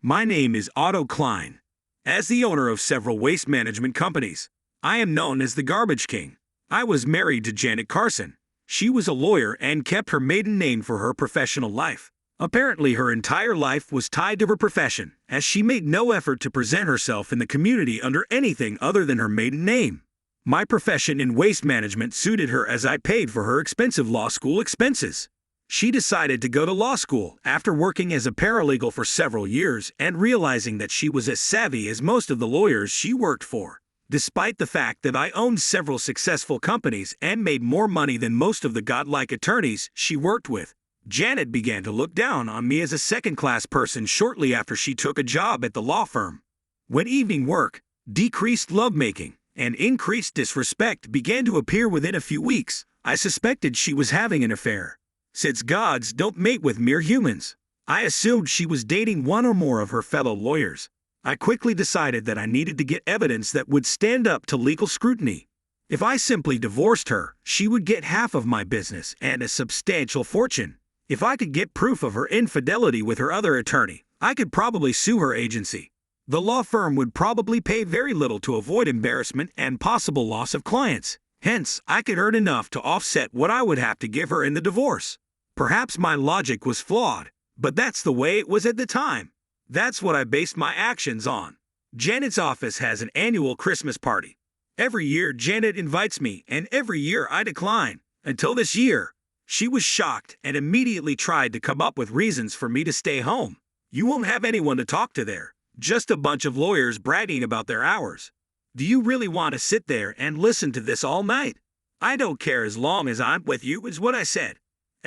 My name is Otto Klein. As the owner of several waste management companies, I am known as the Garbage King. I was married to Janet Carson. She was a lawyer and kept her maiden name for her professional life. Apparently, her entire life was tied to her profession, as she made no effort to present herself in the community under anything other than her maiden name. My profession in waste management suited her as I paid for her expensive law school expenses. She decided to go to law school after working as a paralegal for several years and realizing that she was as savvy as most of the lawyers she worked for. Despite the fact that I owned several successful companies and made more money than most of the godlike attorneys she worked with, Janet began to look down on me as a second-class person shortly after she took a job at the law firm. When evening work, decreased lovemaking, and increased disrespect began to appear within a few weeks, I suspected she was having an affair. Since gods don't mate with mere humans, I assumed she was dating one or more of her fellow lawyers. I quickly decided that I needed to get evidence that would stand up to legal scrutiny. If I simply divorced her, she would get half of my business and a substantial fortune. If I could get proof of her infidelity with her other attorney, I could probably sue her agency. The law firm would probably pay very little to avoid embarrassment and possible loss of clients. Hence, I could earn enough to offset what I would have to give her in the divorce. Perhaps my logic was flawed, but that's the way it was at the time. That's what I based my actions on. Janet's office has an annual Christmas party. Every year Janet invites me, and every year I decline. Until this year, she was shocked and immediately tried to come up with reasons for me to stay home. You won't have anyone to talk to there, just a bunch of lawyers bragging about their hours. Do you really want to sit there and listen to this all night? I don't care as long as I'm with you, is what I said.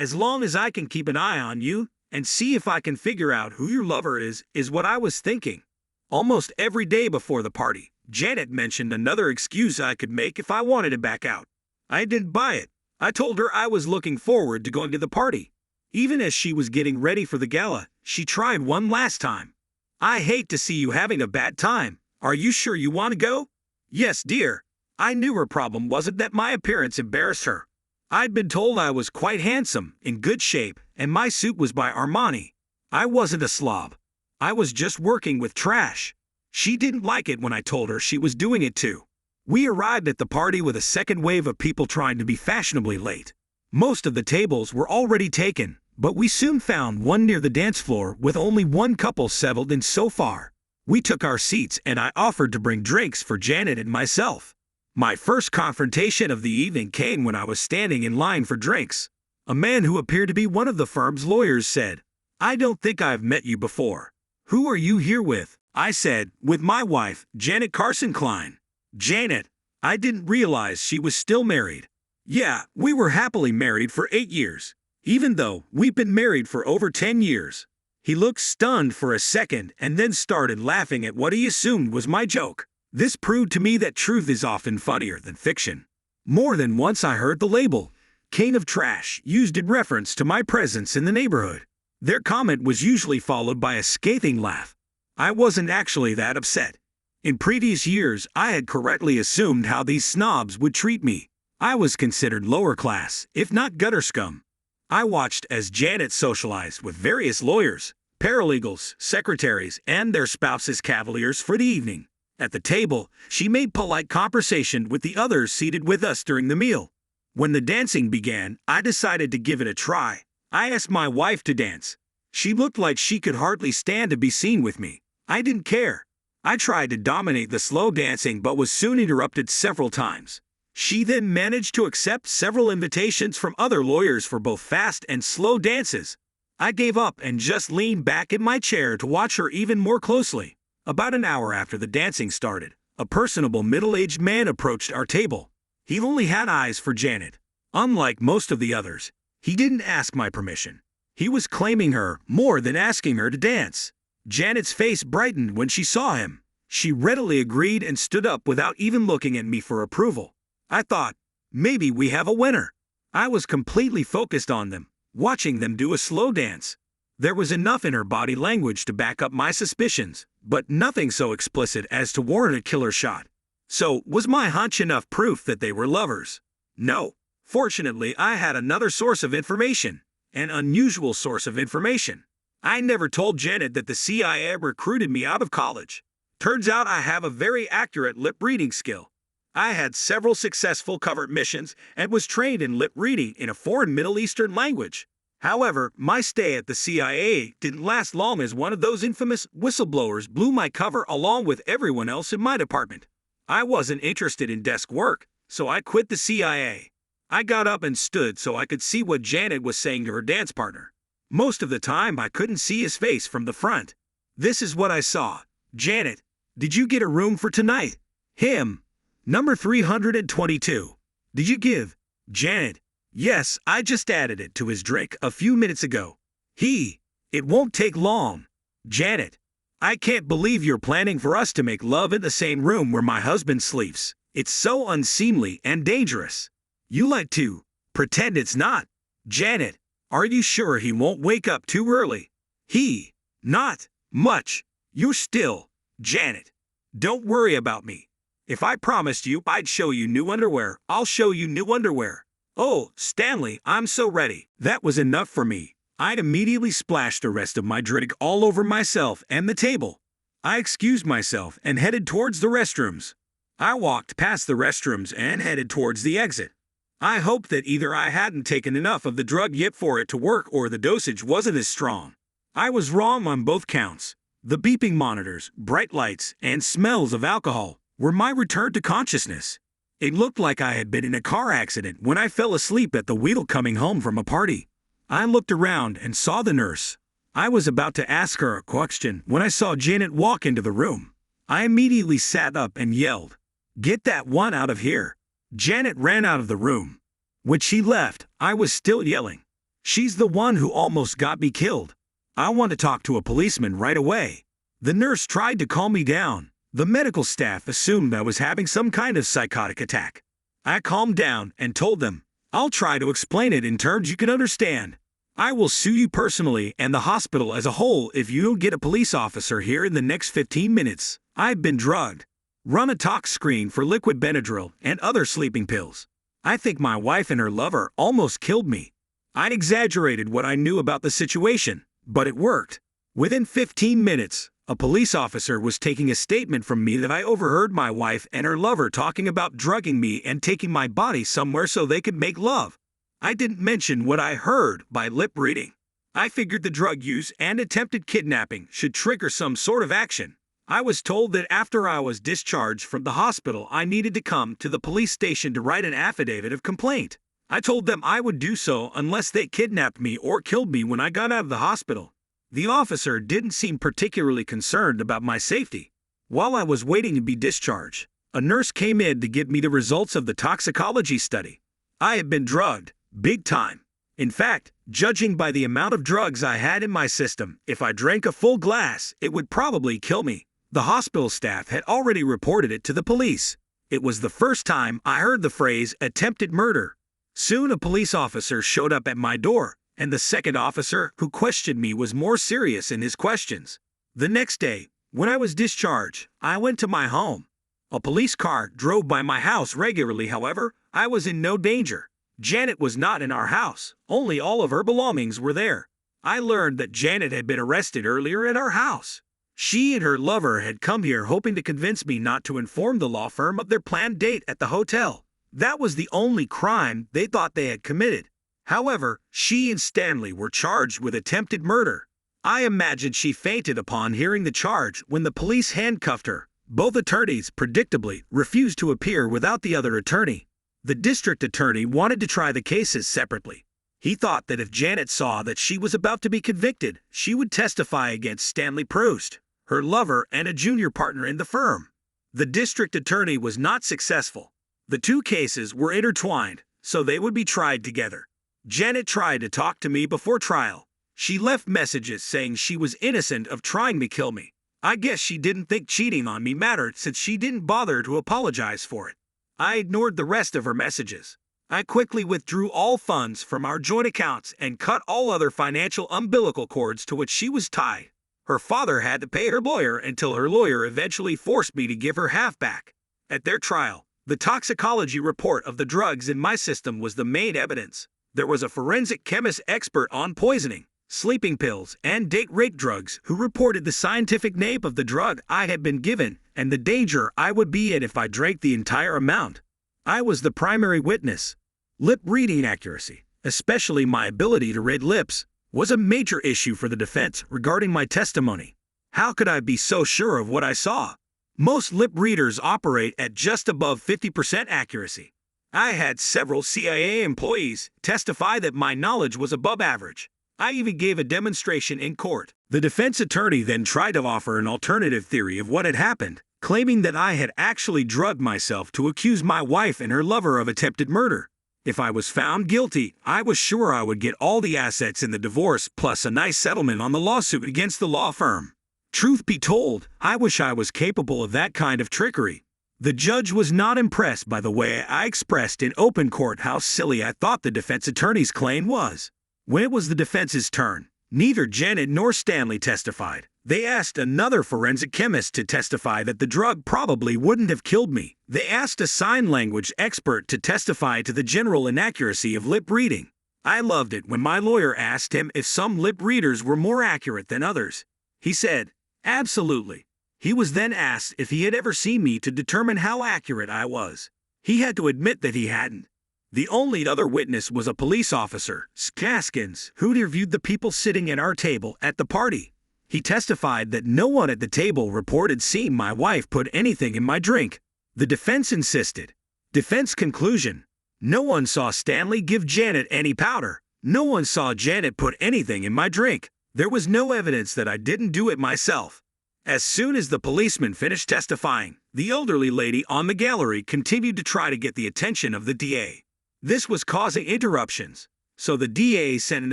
As long as I can keep an eye on you and see if I can figure out who your lover is what I was thinking. Almost every day before the party, Janet mentioned another excuse I could make if I wanted to back out. I didn't buy it. I told her I was looking forward to going to the party. Even as she was getting ready for the gala, she tried one last time. I hate to see you having a bad time. Are you sure you want to go? Yes, dear. I knew her problem wasn't that my appearance embarrassed her. I'd been told I was quite handsome, in good shape, and my suit was by Armani. I wasn't a slob. I was just working with trash. She didn't like it when I told her she was doing it too. We arrived at the party with a second wave of people trying to be fashionably late. Most of the tables were already taken, but we soon found one near the dance floor with only one couple settled in so far. We took our seats and I offered to bring drinks for Janet and myself. My first confrontation of the evening came when I was standing in line for drinks. A man who appeared to be one of the firm's lawyers said, "I don't think I've met you before. Who are you here with?" I said, "With my wife, Janet Carson Klein." "Janet?" I didn't realize she was still married. "Yeah, we were happily married for 8 years, even though we've been married for over 10 years. He looked stunned for a second and then started laughing at what he assumed was my joke. This proved to me that truth is often funnier than fiction. More than once I heard the label, "King of Trash," used in reference to my presence in the neighborhood. Their comment was usually followed by a scathing laugh. I wasn't actually that upset. In previous years, I had correctly assumed how these snobs would treat me. I was considered lower class, if not gutter scum. I watched as Janet socialized with various lawyers, paralegals, secretaries, and their spouses' cavaliers for the evening. At the table, she made polite conversation with the others seated with us during the meal. When the dancing began, I decided to give it a try. I asked my wife to dance. She looked like she could hardly stand to be seen with me. I didn't care. I tried to dominate the slow dancing but was soon interrupted several times. She then managed to accept several invitations from other lawyers for both fast and slow dances. I gave up and just leaned back in my chair to watch her even more closely. About an hour after the dancing started, a personable middle-aged man approached our table. He only had eyes for Janet. Unlike most of the others, he didn't ask my permission. He was claiming her more than asking her to dance. Janet's face brightened when she saw him. She readily agreed and stood up without even looking at me for approval. I thought, maybe we have a winner. I was completely focused on them, watching them do a slow dance. There was enough in her body language to back up my suspicions, but nothing so explicit as to warrant a killer shot. So, was my hunch enough proof that they were lovers? No. Fortunately, I had another source of information, an unusual source of information. I never told Janet that the CIA recruited me out of college. Turns out I have a very accurate lip reading skill. I had several successful covert missions and was trained in lip reading in a foreign Middle Eastern language. However, my stay at the CIA didn't last long as one of those infamous whistleblowers blew my cover along with everyone else in my department. I wasn't interested in desk work, so I quit the CIA. I got up and stood so I could see what Janet was saying to her dance partner. Most of the time, I couldn't see his face from the front. This is what I saw. Janet, did you get a room for tonight? Him. Number 322. Did you give? Janet. Yes, I just added it to his drink a few minutes ago. He. It won't take long. Janet. I can't believe you're planning for us to make love in the same room where my husband sleeps. It's so unseemly and dangerous. You like to pretend it's not. Janet. Are you sure he won't wake up too early? He. Not much. You're still. Janet. Don't worry about me. If I promised you I'd show you new underwear, I'll show you new underwear. Oh, Stanley, I'm so ready. That was enough for me. I'd immediately splashed the rest of my drink all over myself and the table. I excused myself and headed towards the restrooms. I walked past the restrooms and headed towards the exit. I hoped that either I hadn't taken enough of the drug yet for it to work or the dosage wasn't as strong. I was wrong on both counts. The beeping monitors, bright lights, and smells of alcohol were my return to consciousness. It looked like I had been in a car accident when I fell asleep at the wheel coming home from a party. I looked around and saw the nurse. I was about to ask her a question when I saw Janet walk into the room. I immediately sat up and yelled, "Get that one out of here!" Janet ran out of the room. When she left, I was still yelling. She's the one who almost got me killed. I want to talk to a policeman right away. The nurse tried to calm me down. The medical staff assumed I was having some kind of psychotic attack. I calmed down and told them, I'll try to explain it in terms you can understand. I will sue you personally and the hospital as a whole if you don't get a police officer here in the next 15 minutes. I've been drugged. Run a tox screen for liquid Benadryl and other sleeping pills. I think my wife and her lover almost killed me. I'd exaggerated what I knew about the situation, but it worked. Within 15 minutes, a police officer was taking a statement from me that I overheard my wife and her lover talking about drugging me and taking my body somewhere so they could make love. I didn't mention what I heard by lip reading. I figured the drug use and attempted kidnapping should trigger some sort of action. I was told that after I was discharged from the hospital, I needed to come to the police station to write an affidavit of complaint. I told them I would do so unless they kidnapped me or killed me when I got out of the hospital. The officer didn't seem particularly concerned about my safety. While I was waiting to be discharged, a nurse came in to give me the results of the toxicology study. I had been drugged, big time. In fact, judging by the amount of drugs I had in my system, if I drank a full glass, it would probably kill me. The hospital staff had already reported it to the police. It was the first time I heard the phrase attempted murder. Soon a police officer showed up at my door, and the second officer who questioned me was more serious in his questions. The next day, when I was discharged, I went to my home. A police car drove by my house regularly, however, I was in no danger. Janet was not in our house, only all of her belongings were there. I learned that Janet had been arrested earlier at our house. She and her lover had come here hoping to convince me not to inform the law firm of their planned date at the hotel. That was the only crime they thought they had committed. However, she and Stanley were charged with attempted murder. I imagined she fainted upon hearing the charge when the police handcuffed her. Both attorneys, predictably, refused to appear without the other attorney. The district attorney wanted to try the cases separately. He thought that if Janet saw that she was about to be convicted, she would testify against Stanley Proust, her lover and a junior partner in the firm. The district attorney was not successful. The two cases were intertwined, so they would be tried together. Janet tried to talk to me before trial. She left messages saying she was innocent of trying to kill me. I guess she didn't think cheating on me mattered since she didn't bother to apologize for it. I ignored the rest of her messages. I quickly withdrew all funds from our joint accounts and cut all other financial umbilical cords to which she was tied. Her father had to pay her lawyer until her lawyer eventually forced me to give her half back. At their trial, the toxicology report of the drugs in my system was the main evidence. There was a forensic chemist expert on poisoning, sleeping pills, and date rape drugs, who reported the scientific name of the drug I had been given and the danger I would be in if I drank the entire amount. I was the primary witness. Lip reading accuracy, especially my ability to read lips, was a major issue for the defense regarding my testimony. How could I be so sure of what I saw? Most lip readers operate at just above 50% accuracy. I had several CIA employees testify that my knowledge was above average. I even gave a demonstration in court. The defense attorney then tried to offer an alternative theory of what had happened, claiming that I had actually drugged myself to accuse my wife and her lover of attempted murder. If I was found guilty, I was sure I would get all the assets in the divorce plus a nice settlement on the lawsuit against the law firm. Truth be told, I wish I was capable of that kind of trickery. The judge was not impressed by the way I expressed in open court how silly I thought the defense attorney's claim was. When it was the defense's turn, neither Janet nor Stanley testified. They asked another forensic chemist to testify that the drug probably wouldn't have killed me. They asked a sign language expert to testify to the general inaccuracy of lip reading. I loved it when my lawyer asked him if some lip readers were more accurate than others. He said, "Absolutely." He was then asked if he had ever seen me to determine how accurate I was. He had to admit that he hadn't. The only other witness was a police officer, Skaskins, who interviewed the people sitting at our table at the party. He testified that no one at the table reported seeing my wife put anything in my drink. The defense insisted. Defense conclusion: no one saw Stanley give Janet any powder. No one saw Janet put anything in my drink. There was no evidence that I didn't do it myself. As soon as the policeman finished testifying, the elderly lady on the gallery continued to try to get the attention of the DA. This was causing interruptions, so the DA sent an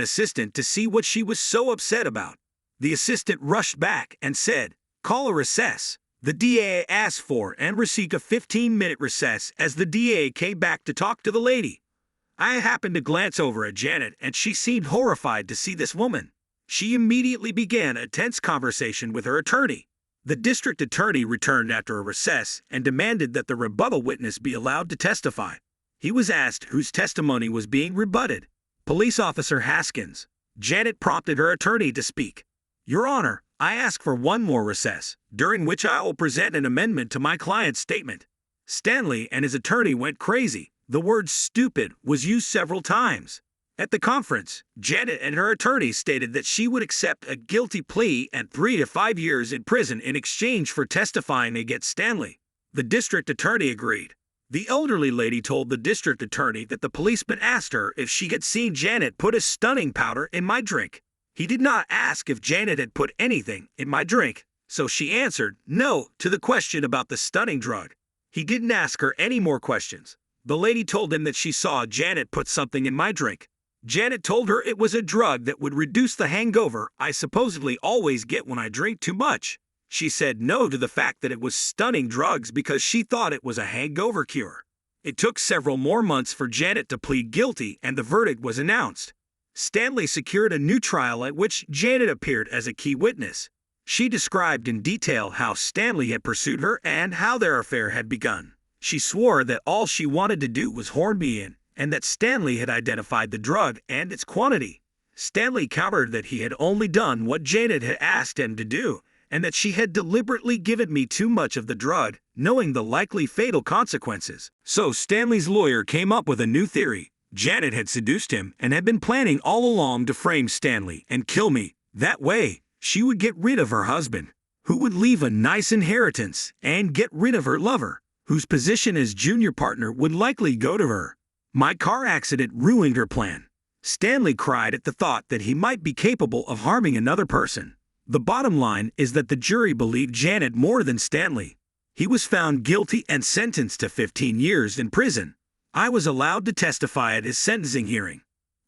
assistant to see what she was so upset about. The assistant rushed back and said, "Call a recess." The DA asked for and received a 15-minute recess as the DA came back to talk to the lady. I happened to glance over at Janet and she seemed horrified to see this woman. She immediately began a tense conversation with her attorney. The district attorney returned after a recess and demanded that the rebuttal witness be allowed to testify. He was asked whose testimony was being rebutted. Police Officer Haskins. Janet prompted her attorney to speak. "Your Honor, I ask for one more recess, during which I will present an amendment to my client's statement." Stanley and his attorney went crazy. The word "stupid" was used several times. At the conference, Janet and her attorney stated that she would accept a guilty plea and 3 to 5 years in prison in exchange for testifying against Stanley. The district attorney agreed. The elderly lady told the district attorney that the policeman asked her if she had seen Janet put a stunning powder in my drink. He did not ask if Janet had put anything in my drink, so she answered no to the question about the stunning drug. He didn't ask her any more questions. The lady told him that she saw Janet put something in my drink. Janet told her it was a drug that would reduce the hangover I supposedly always get when I drink too much. She said no to the fact that it was stunning drugs because she thought it was a hangover cure. It took several more months for Janet to plead guilty and the verdict was announced. Stanley secured a new trial at which Janet appeared as a key witness. She described in detail how Stanley had pursued her and how their affair had begun. She swore that all she wanted to do was horn me in, and that Stanley had identified the drug and its quantity. Stanley countered that he had only done what Janet had asked him to do, and that she had deliberately given me too much of the drug, knowing the likely fatal consequences. So Stanley's lawyer came up with a new theory. Janet had seduced him and had been planning all along to frame Stanley and kill me. That way, she would get rid of her husband, who would leave a nice inheritance, and get rid of her lover, whose position as junior partner would likely go to her. My car accident ruined her plan. Stanley cried at the thought that he might be capable of harming another person. The bottom line is that the jury believed Janet more than Stanley. He was found guilty and sentenced to 15 years in prison. I was allowed to testify at his sentencing hearing.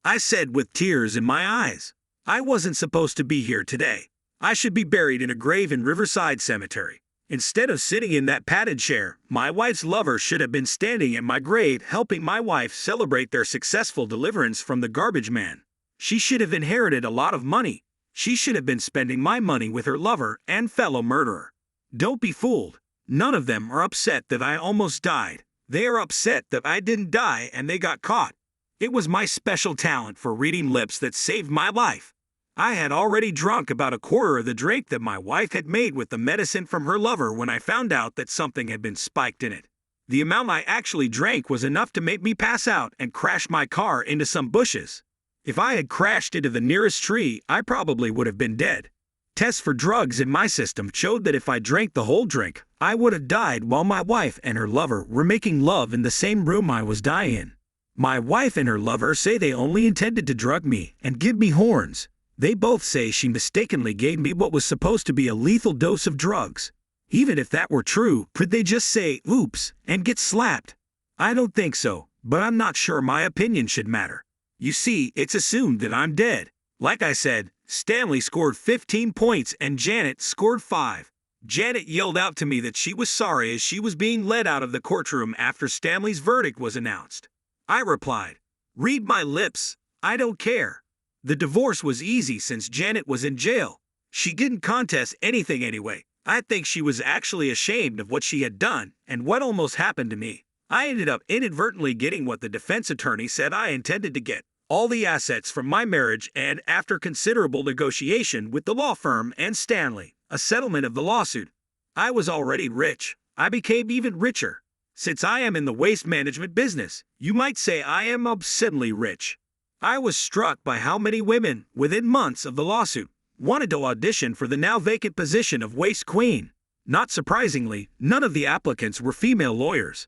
I said with tears in my eyes, "I wasn't supposed to be here today. I should be buried in a grave in Riverside Cemetery. Instead of sitting in that padded chair, my wife's lover should have been standing at my grave helping my wife celebrate their successful deliverance from the garbage man. She should have inherited a lot of money. She should have been spending my money with her lover and fellow murderer. Don't be fooled. None of them are upset that I almost died. They are upset that I didn't die and they got caught. It was my special talent for reading lips that saved my life. I had already drunk about a quarter of the drink that my wife had made with the medicine from her lover when I found out that something had been spiked in it. The amount I actually drank was enough to make me pass out and crash my car into some bushes. If I had crashed into the nearest tree, I probably would have been dead. Tests for drugs in my system showed that if I drank the whole drink, I would have died while my wife and her lover were making love in the same room I was dying in. My wife and her lover say they only intended to drug me and give me horns. They both say she mistakenly gave me what was supposed to be a lethal dose of drugs. Even if that were true, could they just say, "Oops," and get slapped? I don't think so, but I'm not sure my opinion should matter. You see, it's assumed that I'm dead. Like I said, Stanley scored 15 points and Janet scored 5. Janet yelled out to me that she was sorry as she was being led out of the courtroom after Stanley's verdict was announced. I replied, "Read my lips, I don't care." The divorce was easy since Janet was in jail. She didn't contest anything anyway. I think she was actually ashamed of what she had done and what almost happened to me. I ended up inadvertently getting what the defense attorney said I intended to get. All the assets from my marriage, and after considerable negotiation with the law firm and Stanley, a settlement of the lawsuit. I was already rich. I became even richer. Since I am in the waste management business, you might say I am obscenely rich. I was struck by how many women, within months of the lawsuit, wanted to audition for the now vacant position of waste queen. Not surprisingly, none of the applicants were female lawyers.